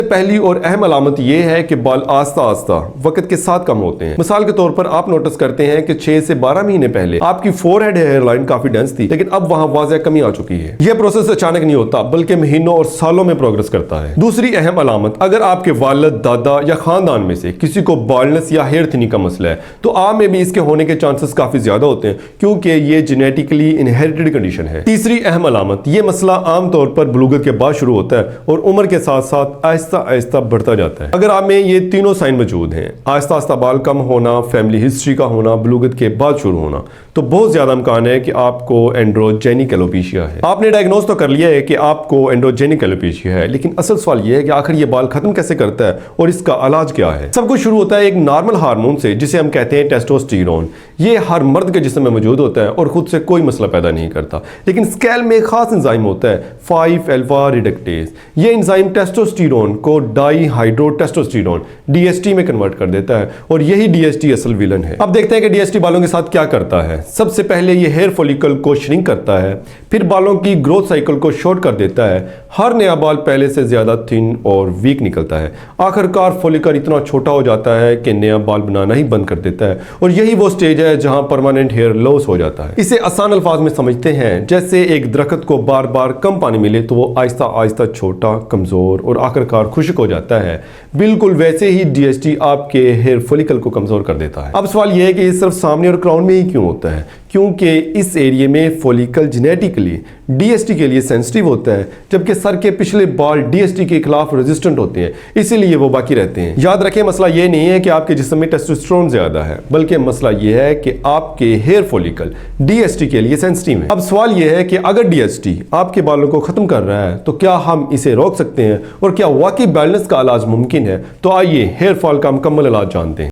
पहली और अहम अलामत यह है कि बाल आस्ता आस्ता वक्त के साथ कम होते हैं। मिसाल के तौर पर आप नोटिस करते हैं कि 6 से 12 महीने पहले आपकी फोरहेड हेयर लाइन काफी डेंस थी, लेकिन अब वहां वाज़ह कमी आ चुकी है। यह प्रोसेस अचानक नहीं होता, बल्कि महीनों और सालों में प्रोग्रेस करता है। दूसरी अहम अलामत, अगर आपके वालिद, दादा या खानदान में से किसी को बाल्डनेस या हेयर थिनिंग का मसला है, तो आप में भी इसके होने के चांसेस काफी ज्यादा होते हैं, क्योंकि ये जेनेटिकली इनहेरिटेड कंडीशन है। तीसरी अहम अलामत, ये मसला आमतौर पर बुलूगत के बाद शुरू होता है और उम्र के साथ साथ आहिस्ता आहिस्ता बढ़ता जाता है। अगर आप में ये तीनों साइन मौजूद हैं, आहिस्ता आहिस्ता बाल कम होना, फैमिली हिस्ट्री का होना, बुलूगत के बाद शुरू होना, तो बहुत ज्यादा इम्कान है कि आपको एंड्रोजेनिक एलोपेशिया है। आपने डायग्नोज तो कर लिया है कि आपको एंड्रोजेनिक एलोपेशिया है, लेकिन असल सवाल यह है कि आखिर ये बाल खत्म कैसे करता है और इसका इलाज क्या है। सब कुछ शुरू होता है एक नॉर्मल हार्मोन से, जिसे हम कहते हैं टेस्टोस्टेरोन। ये हर मर्द के जिस्म में मौजूद होता है और खुद से कोई मसला पैदा नहीं करता, लेकिन स्केल में एक खास एंजाइम होता है 5-अल्फा रिडक्टेज। ये एंजाइम टेस्टोस्टेरोन को डाईहाइड्रोटेस्टोस्टेरोन DHT में कन्वर्ट कर देता है और यही DHT असल विलन है। अब देखते हैं कि DHT बालों के साथ क्या करता है। सबसे पहले ये हेयर फॉलिकल को श्रिंक करता है, फिर बालों की ग्रोथ साइकिल को शॉर्ट कर देता है। हर नया बाल पहले से ज्यादा थिन और वीक निकलता है। आखिरकार फॉलिकल इतना छोटा हो जाता है कि नया बाल बनाना ही बंद कर देता है और यही वो स्टेज है जहां परमानेंट हेयर लॉस हो जाता है। इसे आसान अल्फाज में समझते हैं, जैसे एक दरख्त को बार बार कम पानी मिले तो वो आहिस्ता आहिस्ता छोटा, कमजोर और आखिरकार खुश्क हो जाता है। बिल्कुल वैसे ही DHT आपके हेयर फॉलिकल को कमजोर कर देता है। अब सवाल यह है कि ये सिर्फ सामने और क्राउन में ही क्यों होता है? क्योंकि इस एरिया में फॉलिकल जेनेटिकली DHT के लिए सेंसिटिव होता है, जबकि सर के पिछले बाल DHT के खिलाफ रेजिस्टेंट होते हैं, इसीलिए वो बाकी रहते हैं। याद रखें, मसला ये नहीं है कि आपके जिस्म में टेस्टोस्टेरोन ज्यादा है, बल्कि मसला ये है कि आपके हेयर फॉलिकल DHT के लिए सेंसिटिव है। अब सवाल ये है कि अगर DHT आपके बालों को खत्म कर रहा है, तो क्या हम इसे रोक सकते हैं और क्या वाकई बैलेंस का इलाज मुमकिन है? तो आइए हेयर फॉल का मुकम्मल इलाज जानते हैं।